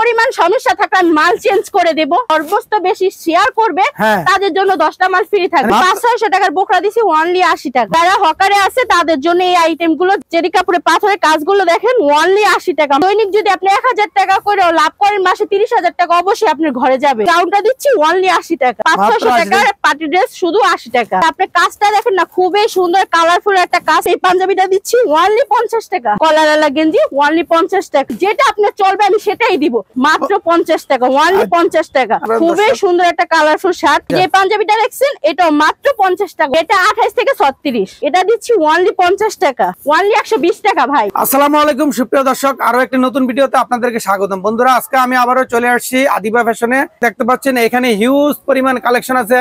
পরিমাণ সমস্যা থাকলে মাল চেঞ্জ করে দেব। সর্বোচ্চ বেশি শেয়ার করবে তাদের জন্য 10টা মাল ফ্রি থাকবে। 500-600 টাকার বোকরা দিছি অনলি 80 টাকা। যারা হকারে আছে তাদের জন্য এই আইটেম গুলো, চেরি কাপড়ে পাথরের কাজগুলো দেখেন অনলি 80 টাকা। দৈনিক যদি আপনি 1000 টাকা করে লাভ করেন মাসে 30,000 টাকা অবশ্যই আপনার ঘরে যাবে। গাউনটা দিচ্ছি অনলি 80 টাকা। 500 টাকার পার্টি ড্রেস শুধু 80 টাকা। আপনি কাজটা দেখেন না, খুবই সুন্দর কালারফুল একটা কাজ। এই পাঞ্জাবিটা দিচ্ছি অনলি 50 টাকা। কলারওয়ালা গেঞ্জি অনলি 50 টাকা। যেটা আপনার চলবে আমি সেটাই দিব, মাত্র 50 টাকা, অনলি 50 টাকা। খুবই সুন্দর একটা কালারফুল শার্ট। যে পাঞ্জাবিটা দেখছেন এটাও মাত্র 50 টাকা। এটা 28 থেকে 36। এটা দিচ্ছি অনলি 50 টাকা, অনলি 120 টাকা ভাই। আসসালামু আলাইকুম সুপ্রিয় দর্শক, আরো একটি নতুন ভিডিওতে আপনাদেরকে স্বাগতম। বন্ধুরা, আজকে আমি আবারও চলে আসছি আদিবা ফ্যাশনে। দেখতে পাচ্ছেন এখানে হিউজ পরিমাণ কালেকশন আছে।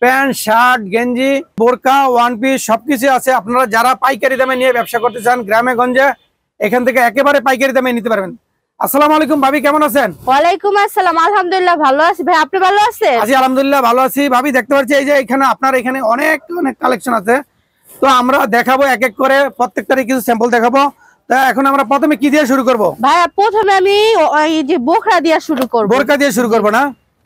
প্যান্ট, শার্ট, গেঞ্জি, বোরকা, ওয়ান পিস সবকিছু আছে। আপনারা যারা পাইকারি দামে নিয়ে ব্যবসা করতে চান গ্রামে গঞ্জে, এখান থেকে একেবারে পাইকারি দামে নিতে পারবেন। আসসালামু আলাইকুম ভাবি, কেমন আছেন? ওয়ালাইকুম আসসালাম, আলহামদুলিল্লাহ ভালো আছি ভাই, আপনি ভালো আছেন? জি আলহামদুলিল্লাহ ভালো আছি। ভাবি দেখতে পাচ্ছি এই যে এখানে আপনার এখানে অনেক অনেক কালেকশন আছে, তো আমরা দেখাবো এক এক করে, প্রত্যেকটারই কিছু স্যাম্পল দেখাবো। তা এখন আমরা প্রথমে কি দিয়ে শুরু করব? ভাইয়া প্রথমে আমি এই যে বোরকা দিয়ে শুরু করব। বোরকা দিয়ে শুরু করব না?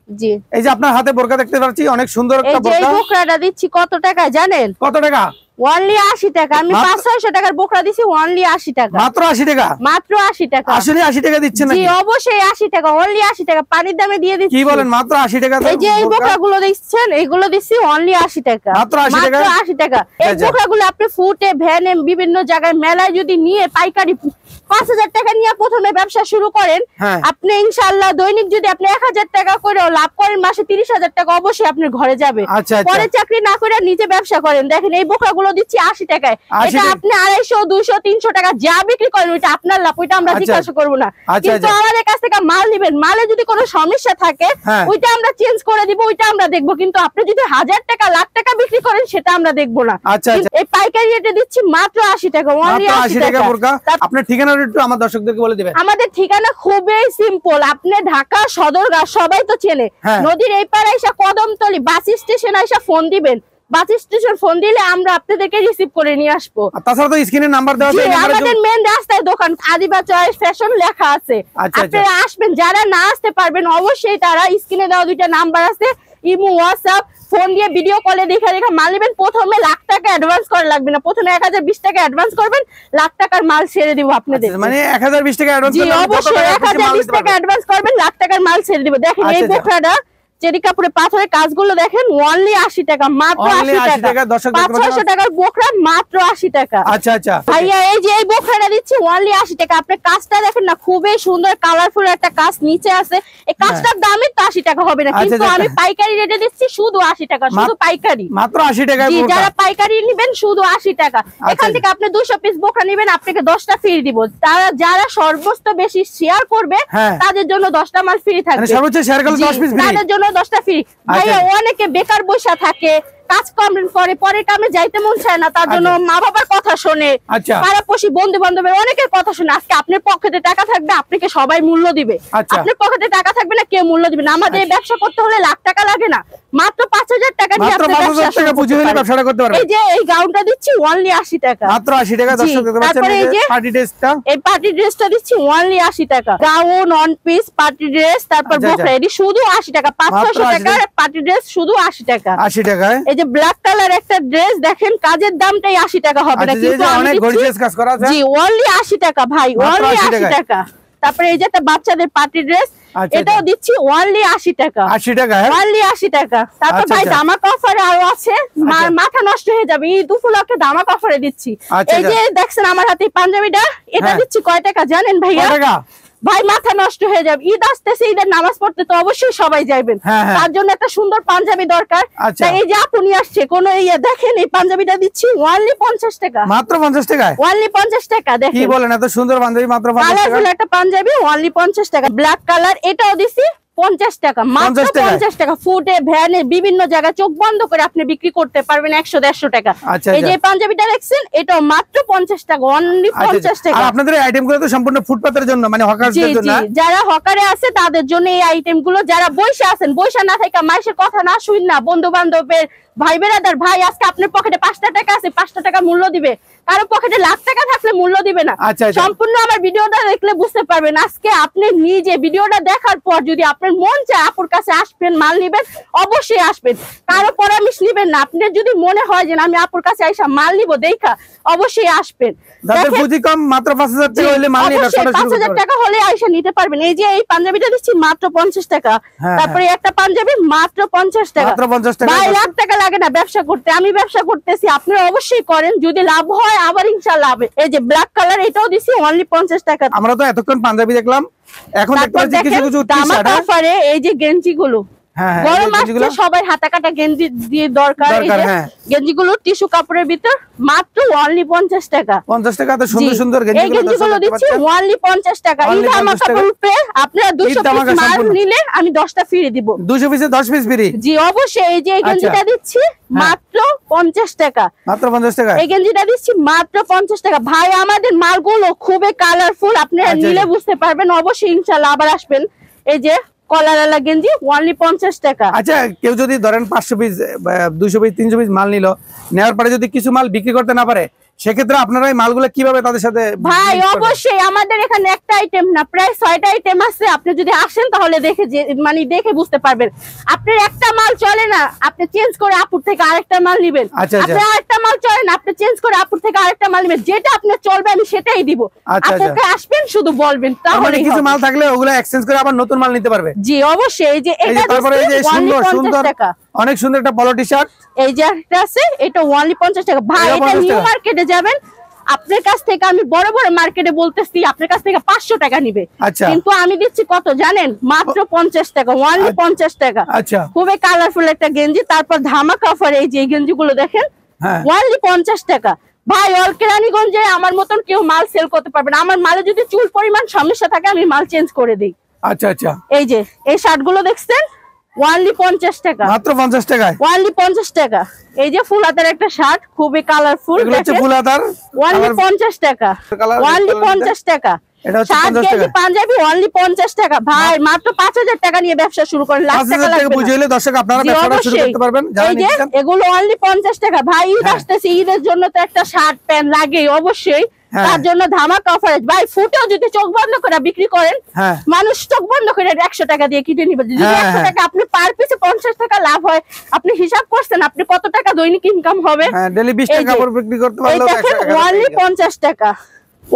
জি। এই যে আপনার হাতে বোরকা দেখতে পাচ্ছি, অনেক সুন্দর একটা বোরকা। এই বোরকাটা দিচ্ছি কত টাকা জানেন? কত টাকা? অনলি 80 টাকা। আমি 500-600 টাকার বোরকা দিছি অনলি 80 টাকা। মাত্র 80 টাকা? মাত্র 80 টাকা। আসলে 80 টাকা দিচ্ছেন নাকি? জি অবশ্যই 80 টাকা, অনলি 80 টাকা। পানির দামে দিয়ে দিচ্ছি। কি বলেন, মাত্র 80 টাকা? এই যে এই বোরকাগুলো দেখছেন এগুলো দিচ্ছি অনলি 80 টাকা। মাত্র 80 টাকা? মাত্র 80 টাকা। এই বোরকাগুলো আপনি ফুটে ভ্যানে বিভিন্ন জায়গায় মেলায় যদি নিয়ে পাইকারি 5000 টাকা নিয়ে প্রথমে ব্যবসা শুরু করেন, আপনি ইনশাআল্লাহ দৈনিক যদি আপনি 1000 টাকা করে লাভ করেন মাসে 30,000 টাকা অবশ্যই আপনার ঘরে যাবে। পরে চাকরি না করে নিজে ব্যবসা করেন। দেখেন এই বোরকাগুলো দিচ্ছি 80 টাকা। এটা আপনি 250, 200, 300 টাকা যা বিক্রি করেন ওইটা আপনার লাভ, ওইটা আমরা জিজ্ঞাসা করবো না। কিন্তু আমাদের কাছ থেকে মাল নিবেন, মালে যদি কোনো সমস্যা থাকে ওইটা আমরা চেঞ্জ করে দিব, ওইটা আমরা দেখবো। কিন্তু আপনি যদি 1000 টাকা, লাখ টাকা বিক্রি করেন সেটা আমরা দেখবো না। এই পাইকারি রেটে দিচ্ছি মাত্র 80 টাকা, অনলি 80 টাকা। আপনার ঠিকানাটা একটু আমার দর্শকদেরকে বলে দিবেন। আমাদের ঠিকানা খুবই সিম্পল। আপনি ঢাকা সদরঘাট সবাই তো চেনে, নদীর এই পারে এসে কদমতলী বাস স্টেশন এসে ফোন দিবেন। বাস স্টেশন ফোন দিলে আমরা আপনাদেরকে রিসিভ করে নিয়ে আসবো। তাছাড়া তো স্ক্রিনে নাম্বার দেওয়া আছে, আমাদের মেইন রাস্তায় দোকান আদিবা চয়েস ফ্যাশন লেখা আছে। আপনারা আসবেন, যারা না আসতে পারবেন অবশ্যই তারা স্ক্রিনে দেওয়া দুইটা নাম্বার আছে, ইমো, হোয়াটসঅ্যাপ, ফোন দিয়ে ভিডিও কলে দেখা মাল নেবেন। প্রথমে লাখ টাকা অ্যাডভান্স করা লাগবে না, প্রথমে 1020 টাকা অ্যাডভান্স করবেন, লাখ টাকার মাল ছেড়ে দিব আপনাদের। মানে 1020 টাকা অ্যাডভান্স করলে অবশ্যই 1020 টাকা অ্যাডভান্স করবেন, লাখ টাকার মাল ছেড়ে দিব। দেখেন এই বোরকাটা চেরি কাপড়ে পাথরের কাজগুলো দেখেন অনলি 80 টাকা, মাত্র 80 টাকা। 500 টাকার বোরকা মাত্র 80 টাকা। আচ্ছা আচ্ছা ভাইয়া এই যে এই বোরকাটা দিচ্ছি অনলি 80 টাকা। আপনি কাজটা দেখেন না, খুবই সুন্দর কালারফুল একটা কাজ নিচে আছে। এই কাজটার দামই তো 80 টাকা হবে না, কিন্তু আমি পাইকারি রেটে দিচ্ছি শুধু 80 টাকা, শুধু পাইকারি, মাত্র 80 টাকা। জি, যারা পাইকারি নেবেন শুধু 80 টাকা। এখান থেকে আপনি 200 পিস বোরকা নেবেন, আপনাকে 10টা ফ্রি দিব। যারা সর্বোচ্চ বেশি শেয়ার করবে তাদের জন্য 10টা মাল ফ্রি থাকবে। সর্বোচ্চ শেয়ার করলে 10 পিস ফ্রি, তাদের জন্য 10টা ফ্রি। ভাইয়া অনেকে বেকার বসে থাকে, কাজ কমপ্লিট করে পরে কামে যাইতে মন চায় না, তার জন্য মা বাবার কথা শোনে, পাড়াপড়শি বন্ধু বান্ধবের অনেকের কথা শুনে। আজকে আপনার পকেটে টাকা থাকবে, আপনাকে সবাই মূল্য দিবে। আপনার পকেটে টাকা থাকবে না, কেউ মূল্য দিবে না। আমাদের ব্যবসা করতে হলে লাখ টাকা লাগে না, মাত্র 5000 টাকা দিয়ে আপনি ব্যবসা করতে পারবেন। এই যে এই গাউনটা দিচ্ছি অনলি 80 টাকা, মাত্র 80 টাকা। দর্শক দেখতে পাচ্ছেন এই যে পার্টি ড্রেসটা, এই পার্টি ড্রেসটা দিচ্ছি অনলি 80 টাকা। Gown, one piece, party dress, তারপর বোরকা, এডি শুধু 80 টাকা। 500 টাকার পার্টি ড্রেস শুধু 80 টাকা। 80 টাকা। এই যে ব্ল্যাক কালার একটা ড্রেস দেখেন, কাজের দামটাই 80 টাকা হবে না, কিন্তু অনেক গর্জিয়াস কাজ করা আছে। জি অনলি 80 টাকা ভাই, অনলি 80 টাকা। তারপরে এই যে একটা বাচ্চাদের পার্টি ড্রেস, এটাও দিচ্ছি অনলি 80 টাকা। 80 টাকা, অনলি 80 টাকা। তারপর ভাই ধামাক অফারে আরো আছে, মাথা নষ্ট হয়ে যাবে, এই উপলক্ষে ধামাক অফারে দিচ্ছি। এই যে দেখছেন আমার হাতে পাঞ্জাবিটা, এটা দিচ্ছি কয় টাকা জানেন ভাইয়া? ভাই মাথা নষ্ট হয়ে যাবে, ঈদ আসতেছে, ঈদের নামাজ পড়তে তো অবশ্যই সবাই যাবেন, তার জন্য একটা সুন্দর পাঞ্জাবি দরকার। এই যে আপনি আসছে কোন দেখেন এই পাঞ্জাবিটা দিচ্ছি অনলি 50 টাকা, মাত্র 50 টাকা, অনলি 50 টাকা। দেখেন কি বলেন, এত সুন্দর পাঞ্জাবি মাত্র 50 টাকা। একটা পাঞ্জাবি অনলি 50 টাকা। ব্ল্যাক কালার, এটাও দিছি 50 টাকা, মাত্র 50 টাকা। ফুটে ভ্যানে বিভিন্ন জায়গায় চোখ বন্ধ করে আপনি বিক্রি করতে পারবেন 100-150 টাকা। এই যে পাঞ্জাবিটা দেখছেন, এটাও মাত্র 50 টাকা, অনলি 50 টাকা। আর আপনাদের এই আইটেমগুলো তো সম্পূর্ণ ফুটপাতের জন্য, মানে হকারদের জন্য। যারা হকারে আছে তাদের জন্য এই আইটেমগুলো। যারা বইসা আছেন, বইসা না থেকে মাইশের কথা না শুন না, বন্ধু বান্ধবের ভাই বেরাদার, ভাই আজকে আপনার পকেটে 5টা টাকা আছে, 5টা টাকা মূল্য দিবে, কারো পকেটে লাখ টাকা থাকলে মূল্য দিবে না। সম্পূর্ণ আমার ভিডিওটা দেখলে বুঝতে পারবেন। আজকে আপনি নিজে ভিডিওটা দেখার পর যদি আপনার মন চায় আপুর কাছে আসবেন, মাল নিবেন, অবশ্যই আসবেন, কারো পরামর্শ নিবেন না। আপনার যদি মনে হয় যে আমি আপুর কাছে আইসা মাল নিব দেখা, অবশ্যই আসবেন। পুঁজি কম, মাত্র 5000 টাকা হলে মাল নিতে পারবেন, 5000 টাকা হলে আইসা নিতে পারবেন। এই যে এই পাঞ্জাবিটা দিচ্ছি মাত্র 50 টাকা, তারপরে একটা পাঞ্জাবি মাত্র 50 টাকা, মাত্র 50 টাকা। 2 লাখ টাকা লাগে না ব্যবসা করতে। আমি ব্যবসা করতেছি, আপনারা অবশ্যই করেন, যদি লাভ হয় আবার ইনশাআল্লাহ হবে। এই যে ব্ল্যাক কালার, এটাও দিছি অনলি 50 টাকা। আমরা তো এতক্ষণ পাঞ্জাবি দেখলাম, এখন দেখতে পাচ্ছি কিছু কিছু টি-শার্ট অফারে। এই যে গেঞ্জি গুলো, গরম আসছে, সবাই হাতা কাটা গেঞ্জি দিয়ে দরকার। এই যে গেঞ্জিগুলো টিস্যু কাপড়ের ভিতর মাত্র অনলি 50 টাকা। 50 টাকাতে সুন্দর সুন্দর গেঞ্জিগুলো দিচ্ছি অনলি 50 টাকা। ঈদ আমার কাপড় উপরে আপনারা 200 পিস মাল নিলে আমি 10টা ফ্রি দিব। 200 পিসে 10 পিস ফ্রি? জি অবশ্যই। এই যে এই গেঞ্জিটা দিচ্ছি মাত্র 50 টাকা, মাত্র 50 টাকা। এই গেঞ্জিটা দিচ্ছি মাত্র 50 টাকা। ভাই আমাদের মালগুলো খুবই কালারফুল, আপনারা নিলে বুঝতে পারবেন, অবশ্যই ইনশাআল্লাহ আবার আসবেন। এই যে কলারওয়ালা গেঞ্জি অনলি 50 টাকা। আচ্ছা, কেউ যদি ধরেন 500 পিস 200 পিস 300 পিস মাল নিল, নেওয়ার পরে যদি কিছু মাল বিক্রি করতে না পারে, সেক্ষেত্রে আপনারা এই মালগুলো কিভাবে তাদের সাথে? ভাই অবশ্যই আমাদের এখানে একটা আইটেম না, প্রায় 6টা আইটেম আছে। আপনি যদি আসেন তাহলে দেখে দেখে বুঝতে পারবেন। আপনার একটা মাল চলে না, আপনি চেঞ্জ করে আপুর থেকে আরেকটা মাল নেবেন। আপনার আরেকটা মাল চলে না, আপনি চেঞ্জ করে আপুর থেকে আরেকটা মাল নেবেন। যেটা আপনার চলবে আমি সেটাই দিব। আপুকে আসবেন শুধু বলবেন, তাহলে কিছু মাল থাকলে ওগুলো এক্সচেঞ্জ করে আবার নতুন মাল নিতে পারবে। জি অবশ্যই। এই যে এটা তারপরে এই যে সুন্দর সুন্দর অনেক সুন্দর একটা পলো টি-শার্ট, এই যে একটা আছে, এটা অনলি 50 টাকা। ভাই এটা নিউ মার্কেটে যাবেন, আপনার কাছ থেকে আমি বড় বড় মার্কেটে বলতেছি আপনার কাছ থেকে 500 টাকা নিবে, কিন্তু আমি দিচ্ছি কত জানেন? মাত্র 50 টাকা, অনলি 50 টাকা। খুবই কালারফুল একটা গেঞ্জি। তারপর ধামাকা অফার, এই যে গেঞ্জিগুলো দেখেন অনলি 50 টাকা। ভাই অল কেরানীগঞ্জে আমার মতন কেউ মাল সেল করতে পারবে না। আমার মালে যদি চুল পরিমাণ সমস্যা থাকে আমি মাল চেঞ্জ করে দিই। আচ্ছা আচ্ছা। এই যে এই শার্টগুলো দেখছেন অনলি 50 টাকা, মাত্র 50 টাকায়, অনলি 50 টাকা। এই যে ফুল হাতার একটা শার্ট, খুবই কালারফুল, ফুল হাতার, অনলি 50 টাকা, অনলি 50 টাকা। পাঞ্জাবি অনলি 50 টাকা। ভাই মাত্র 5000 টাকা নিয়ে ব্যবসা শুরু করেন, লাখ টাকা লাগবে না। দর্শক আপনারা ব্যবসা শুরু করতে পারবেন। এগুলো অনলি 50 টাকা। ভাই ঈদ আসতেছে, ঈদের জন্য তো একটা শার্ট প্যান্ট লাগে অবশ্যই, তার জন্য ধামাকা অফার। ভাই ফুটেও যদি চোখ বন্ধ করে বিক্রি করেন, মানুষ চোখ বন্ধ করে 100 টাকা দিয়ে কিনে নিবে। যদি 100 টাকা আপনি পার পিসে 50 টাকা লাভ হয়, আপনি হিসাব করছেন আপনি কত টাকা দৈনিক ইনকাম হবে। ডেইলি 20 টাকা করে বিক্রি করতে পারলে 100 টাকা, অনলি 50 টাকা,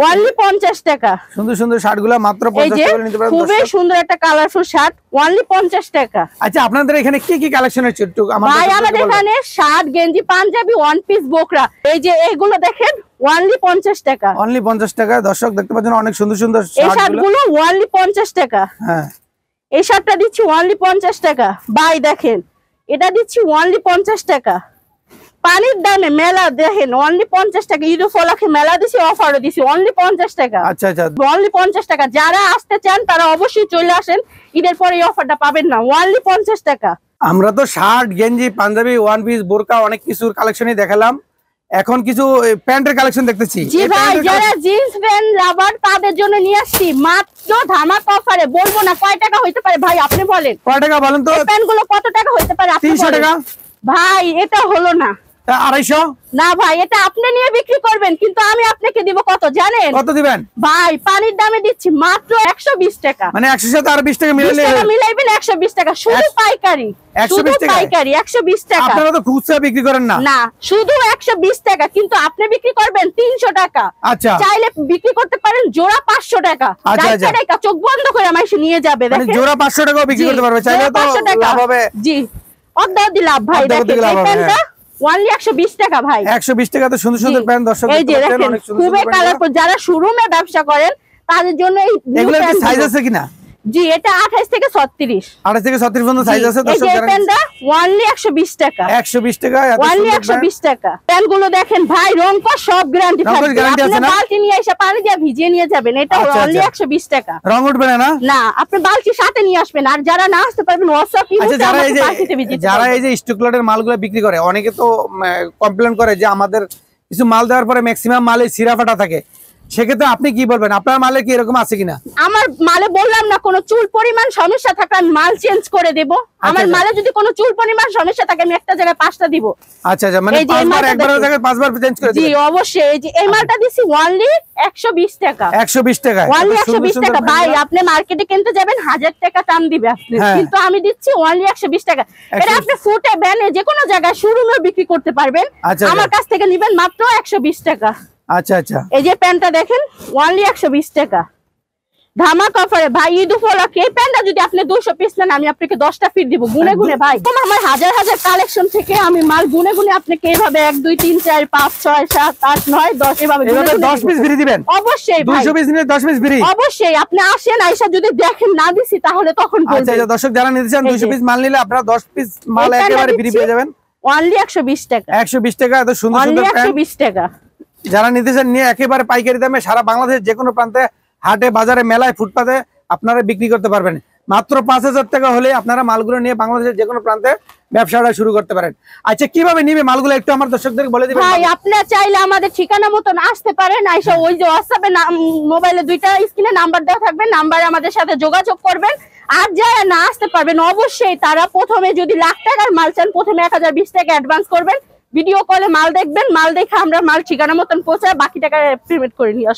অনলি 50 টাকা। সুন্দর সুন্দর শার্টগুলো মাত্র 50 টাকা নিতে পারেন। খুবই সুন্দর একটা কালারফুল শার্ট, অনলি 50 টাকা। আচ্ছা, আপনাদের এখানে কি কি কালেকশন আছে একটু আমাদের? ভাই আমাদের এখানে শার্ট, গেঞ্জি, পাঞ্জাবি, ওয়ান পিস, বোকরা, এই যে এইগুলো দেখেন অনলি 50 টাকা, অনলি 50 টাকা। দর্শক দেখতে পাচ্ছেন অনেক সুন্দর সুন্দর এই শার্টগুলো অনলি 50 টাকা। হ্যাঁ, এই শার্টটা দিচ্ছি অনলি 50 টাকা। ভাই দেখেন এটা দিচ্ছি অনলি 50 টাকা। পানির দামে মেলা দেখেন অনলি 50 টাকা। ঈদ উপলক্ষে মেলা দিছি, অফারও দিছি, অনলি 50 টাকা। আচ্ছা আচ্ছা, অনলি 50 টাকা। যারা আসতে চান তারা অবশ্যই চলে আসেন, ঈদের পরে এই অফারটা পাবেন না, অনলি 50 টাকা। আমরা তো শার্ট, গেঞ্জি, পাঞ্জাবি, ওয়ান পিস, বোরকা অনেক কিছুর কালেকশনই দেখালাম। এখন কিছু প্যান্টের কালেকশন দেখতেছি। জি ভাই, যারা জিন্স প্যান্ট লাভার তাদের জন্য নিয়ে আসছি মাত্র ধামাকা অফারে। বলবো না কয় টাকা হইতে পারে, ভাই আপনি বলেন কয় টাকা বলেন তো? প্যান্টগুলো কত টাকা হইতে পারে? 300 টাকা। ভাই এটা হলো না, 250 না ভাই, এটা আপনি নিয়ে বিক্রি করবেন, কিন্তু আমি আপনাকে দিব কত জানেন? কত দিবেন? ভাই পানির দামে দিচ্ছি মাত্র 120 টাকা। মানে 100 সাথে আর 20 টাকা মিলাইবেন 120 টাকা, শুধু পাইকারি, শুধু পাইকারি 120 টাকা। আপনারা তো খুচরা বিক্রি করেন না? না, শুধু 120 টাকা, কিন্তু আপনি বিক্রি করবেন 300 টাকা। আচ্ছা, চাইলে বিক্রি করতে পারেন জোড়া 500 টাকা। টাকা চোখ বন্ধ করে আমাকে নিয়ে যাবে, মানে জোড়া 500 টাকাও বিক্রি করতে পারবে, চাইলে তো লাভ হবে। জি, অর্ধেক লাভ ভাই। দেখেন এই প্যান্টটা অনলি 120 টাকা ভাই, 120 টাকা। তো সুন্দর সুন্দর প্যান্ট দর্শক এই যে দেখেন, খুবই কালারফুল। যারা শোরুমে ব্যবসা করেন তাদের জন্য এই এগুলোর কি সাইজ আছে কিনা? জি এটা 28 থেকে 36 পর্যন্ত সাইজ আছে। দর্শক এই প্যান্টটা অনলি 120 টাকা, 120 টাকা, অনলি 120 টাকা। প্যান্টগুলো দেখেন ভাই, রং কস সব গ্যারান্টি থাকবে। আপনি বালতি নিয়ে এসে পানি দিয়ে ভিজিয়ে নিয়ে যাবেন, এটা অনলি 120 টাকা। রং উঠবে না? না, আপনি বালতি সাথে নিয়ে আসবেন। আর যারা না আসতে পারবেন WhatsApp ইমোতে আমাকে বালতিতে ভিজিয়ে, যারা এই যে স্টক লটের মালগুলো বিক্রি করে, অনেকে তো কমপ্লেইন করে যে আমাদের কিছু মাল দেওয়ার পরে ম্যাক্সিমাম মালে সিরা ফাটা থাকে, সেক্ষেত্রে আপনি কি বলবেন? আপনার মালে কি এরকম আছে কিনা? আমার মালে বললাম না, কোনো চুল পরিমাণ সমস্যা থাকলে আমি মাল চেঞ্জ করে দেব। আমার মালে যদি কোনো চুল পরিমাণ সমস্যা থাকে আমি একটা জায়গায় 5টা দিব। আচ্ছা আচ্ছা, মানে পাঁচবার একবারের জায়গায় 5বার চেঞ্জ করে দিবেন? জি অবশ্যই। এই যে এই মালটা দিছি অনলি 120 টাকা, 120 টাকা, অনলি 120 টাকা। ভাই আপনি মার্কেটে কিনতে যাবেন 1000 টাকা দাম দিবে আপনি, কিন্তু আমি দিচ্ছি অনলি 120 টাকা। এটা আপনি ফুটে ব্যানে যে কোনো জায়গায় শোরুমে বিক্রি করতে পারবেন। আমার কাছ থেকে নেবেন মাত্র 120 টাকা। আচ্ছা আচ্ছা, এই যে প্যান্টটা দেখেন অনলি 120 টাকা, ধামাকা অফারে। ভাই ঈদ উপলক্ষে এই প্যান্টটা যদি আপনি 200 পিস নেন আমি আপনাকে 10টা ফিট দিব গুনে গুনে। ভাই আমার হাজার হাজার কালেকশন থেকে আমি মাল গুনে গুনে আপনাকে এইভাবে 1 2 3 4 5 6 7 8 9 10 এভাবে 10 পিস ফ্রি দিবেন? অবশ্যই ভাই, 200 পিস নিলে 10 পিস ফ্রি। অবশ্যই। আপনি আসেন, আইসা যদি দেখেন না দিছি তাহলে তখন বলবেন। আচ্ছা আচ্ছা, দর্শক যারা নিতে চান 200 পিস মাল নিলে আপনারা 10 পিস মাল একেবারে ফ্রি পেয়ে যাবেন অনলি 120 টাকা। 120 টাকা, এত সুন্দর সুন্দর প্যান্ট 120 টাকা। যারা নিতে চান নিয়ে একেবারে পাইকারি দামে সারা বাংলাদেশের যে কোনো প্রান্তে, হাটে, বাজারে, মেলায়, ফুটপাতে আপনারা বিক্রি করতে পারবেন। মাত্র 5000 টাকা হলে আপনারা মালগুলো নিয়ে বাংলাদেশের যে কোনো প্রান্তে ব্যবসাটা শুরু করতে পারেন। আচ্ছা কিভাবে নিবে মালগুলো একটু আমার দর্শকদের বলে দিবেন? ভাই আপনারা চাইলে আমাদের ঠিকানা মতন আসতে পারেন, আইসা ওই যে হোয়াটসঅ্যাপে মোবাইলে 2টা স্ক্রিনে নাম্বার দেওয়া থাকবে, নাম্বারে আমাদের সাথে যোগাযোগ করবেন। আর যারা না আসতে পারবেন অবশ্যই তারা প্রথমে যদি লাখ টাকার মাল চান প্রথমে 1020 টাকা অ্যাডভান্স করবেন, ভিডিও কলে মাল দেখবেন, মাল দেখে আমরা মাল ঠিকানা মতন পৌঁছায় বাকি টাকা পেমেন্ট করে নিয়ে আসবো।